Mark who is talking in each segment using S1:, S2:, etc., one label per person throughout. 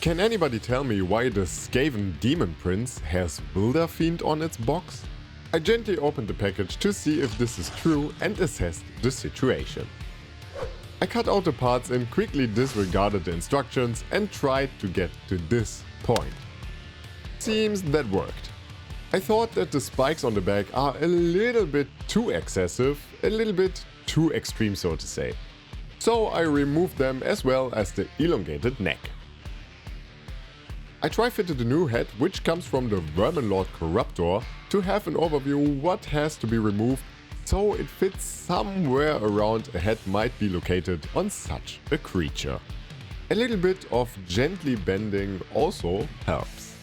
S1: Can anybody tell me why the Skaven Daemon Prince has Wilderfiend on its box? I gently opened the package to see if this is true and assessed the situation. I cut out the parts and quickly disregarded the instructions and tried to get to this point. Seems that worked. I thought that the spikes on the back are a little bit too excessive, a little bit too extreme so to say. So I removed them as well as the elongated neck. I tri-fitted the new head, which comes from the Verminlord Corruptor, to have an overview what has to be removed, so it fits somewhere around a head might be located on such a creature. A little bit of gently bending also helps.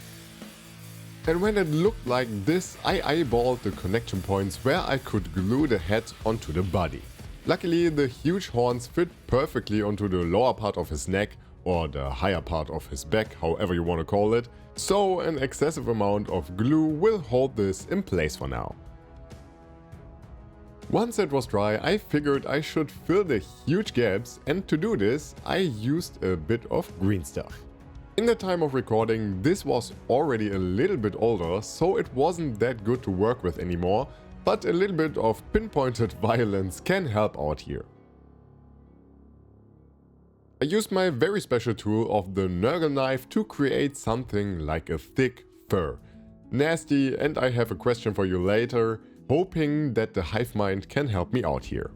S1: And when it looked like this, I eyeballed the connection points where I could glue the head onto the body. Luckily, the huge horns fit perfectly onto the lower part of his neck, or the higher part of his back, however you want to call it, so an excessive amount of glue will hold this in place for now. Once it was dry, I figured I should fill the huge gaps, and to do this I used a bit of green stuff. In the time of recording, this was already a little bit older, so it wasn't that good to work with anymore, but a little bit of pinpointed violence can help out here. I used my very special tool of the Nurgle knife to create something like a thick fur. Nasty, and I have a question for you later, hoping that the hive mind can help me out here.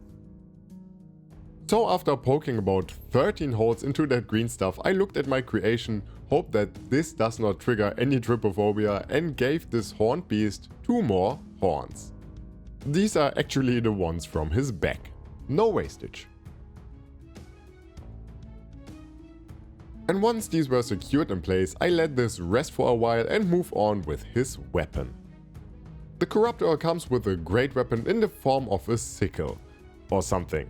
S1: So after poking about 13 holes into that green stuff, I looked at my creation, hoped that this does not trigger any trypophobia, and gave this horned beast 2 more horns. These are actually the ones from his back. No wastage. And once these were secured in place, I let this rest for a while and move on with his weapon. The Corruptor comes with a great weapon in the form of a sickle, or something.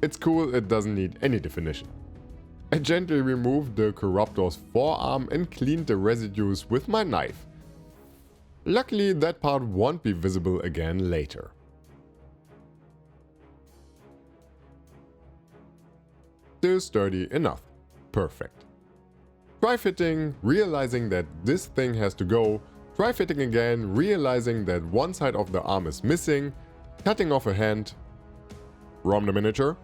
S1: It's cool, it doesn't need any definition. I gently removed the Corruptor's forearm and cleaned the residues with my knife. Luckily that part won't be visible again later. Still sturdy enough. Perfect. Tri-fitting, realizing that this thing has to go, tri-fitting again, realizing that one side of the arm is missing, cutting off a hand, ROM the miniature,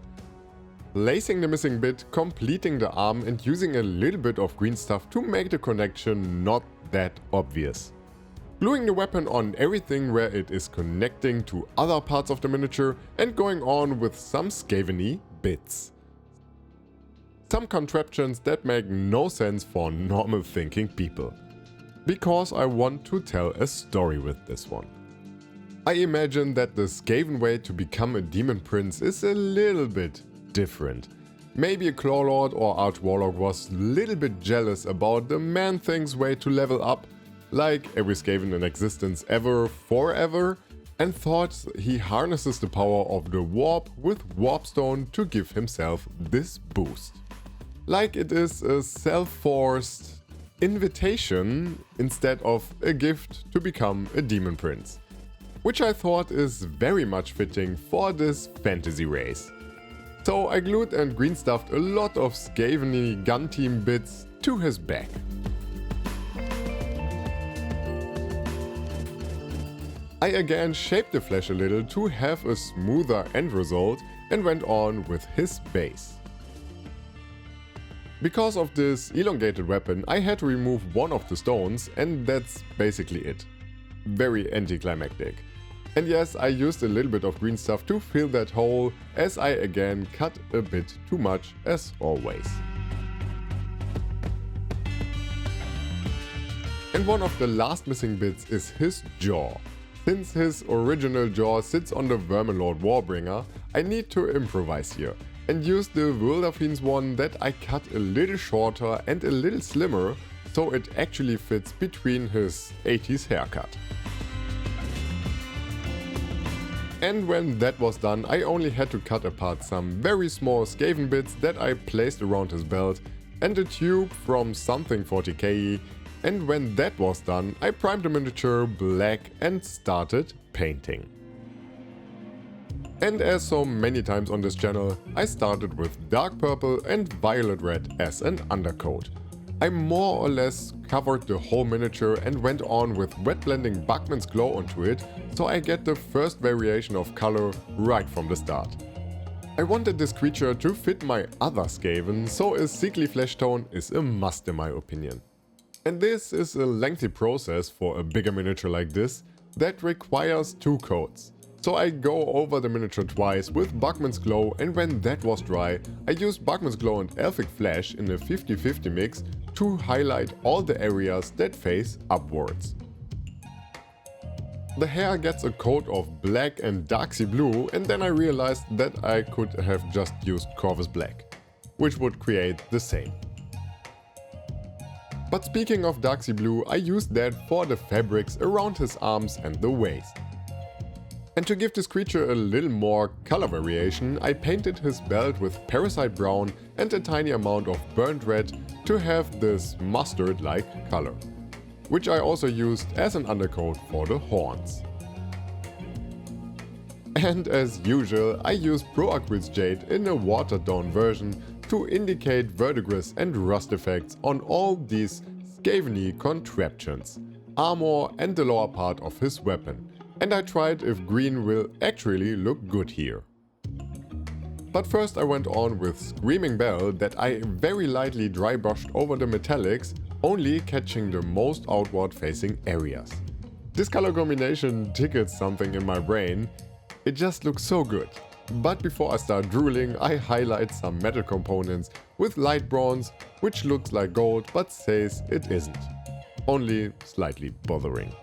S1: placing the missing bit, completing the arm and using a little bit of green stuff to make the connection not that obvious. Gluing the weapon on everything where it is connecting to other parts of the miniature and going on with some Skaven-y bits. Some contraptions that make no sense for normal thinking people. Because I want to tell a story with this one. I imagine that the Skaven way to become a Demon Prince is a little bit different. Maybe a Clawlord or Arch-Warlock was a little bit jealous about the Man-Thing's way to level up, like every Skaven in existence ever, forever, and thought he harnesses the power of the Warp with Warpstone to give himself this boost. Like it is a self-forced invitation instead of a gift to become a Demon Prince. Which I thought is very much fitting for this fantasy race. So I glued and green stuffed a lot of Skaven-y gun team bits to his back. I again shaped the flesh a little to have a smoother end result and went on with his base. Because of this elongated weapon, I had to remove one of the stones, and that's basically it. Very anticlimactic. And yes, I used a little bit of green stuff to fill that hole, as I again cut a bit too much as always. And one of the last missing bits is his jaw. Since his original jaw sits on the Verminlord Warbringer, I need to improvise here. And use the Wilderfiend's one that I cut a little shorter and a little slimmer, so it actually fits between his 80s haircut. And when that was done, I only had to cut apart some very small Skaven bits that I placed around his belt and a tube from something 40k, and when that was done, I primed the miniature black and started painting. And as so many times on this channel, I started with dark purple and violet red as an undercoat. I more or less covered the whole miniature and went on with wet blending Bachmann's glow onto it, so I get the first variation of color right from the start. I wanted this creature to fit my other Skaven, so a sickly flesh tone is a must in my opinion. And this is a lengthy process for a bigger miniature like this that requires 2 coats. So I go over the miniature twice with Bachmann's glow, and when that was dry, I used Bachmann's glow and Elfic flesh in a 50-50 mix to highlight all the areas that face upwards. The hair gets a coat of black and darksea blue, and then I realized that I could have just used Corvus black, which would create the same. But speaking of darksea blue, I used that for the fabrics around his arms and the waist. And to give this creature a little more color variation, I painted his belt with parasite brown and a tiny amount of burnt red to have this mustard-like color, which I also used as an undercoat for the horns. And as usual, I used Pro Acryls Jade in a watered down version to indicate verdigris and rust effects on all these Skaven-y contraptions, armor and the lower part of his weapon. And I tried if green will actually look good here. But first I went on with Screaming Bell that I very lightly dry brushed over the metallics, only catching the most outward facing areas. This color combination tickles something in my brain, it just looks so good. But before I start drooling, I highlight some metal components with light bronze, which looks like gold but says it isn't, only slightly bothering.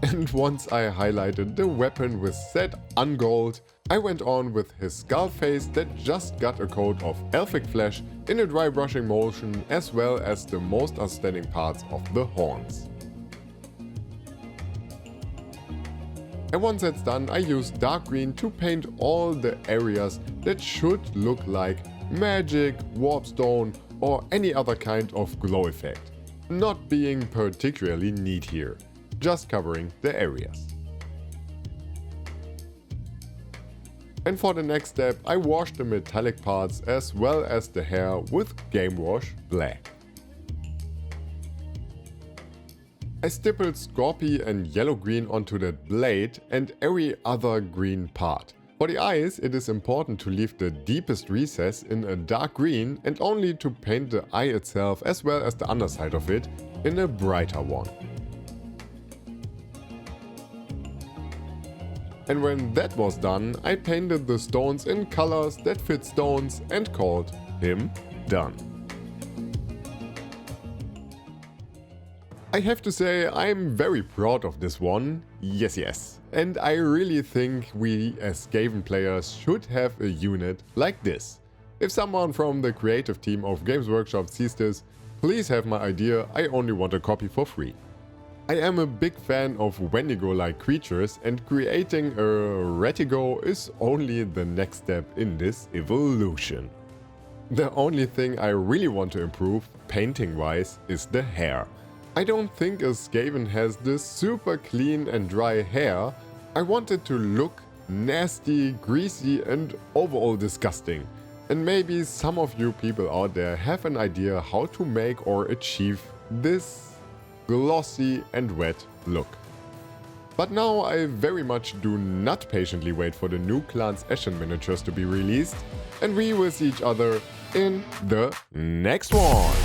S1: And once I highlighted the weapon with said ungold, I went on with his skull face that just got a coat of Elfic flesh in a dry brushing motion, as well as the most outstanding parts of the horns. And once that's done, I used dark green to paint all the areas that should look like magic, warpstone or any other kind of glow effect. Not being particularly neat here, just covering the areas. And for the next step, I washed the metallic parts as well as the hair with Game Wash Black. I stippled Scorpy and yellow-green onto that blade and every other green part. For the eyes, it is important to leave the deepest recess in a dark green and only to paint the eye itself as well as the underside of it in a brighter one. And when that was done, I painted the stones in colors that fit stones and called him done. I have to say, I'm very proud of this one, yes. And I really think we as Skaven players should have a unit like this. If someone from the creative team of Games Workshop sees this, please have my idea, I only want a copy for free. I am a big fan of Wendigo-like creatures, and creating a Retigo is only the next step in this evolution. The only thing I really want to improve, painting-wise, is the hair. I don't think a Skaven has this super clean and dry hair. I want it to look nasty, greasy and overall disgusting. And maybe some of you people out there have an idea how to make or achieve this glossy and wet look. But now I very much do not patiently wait for the new Clans Ashen miniatures to be released, and we will see each other in the next one.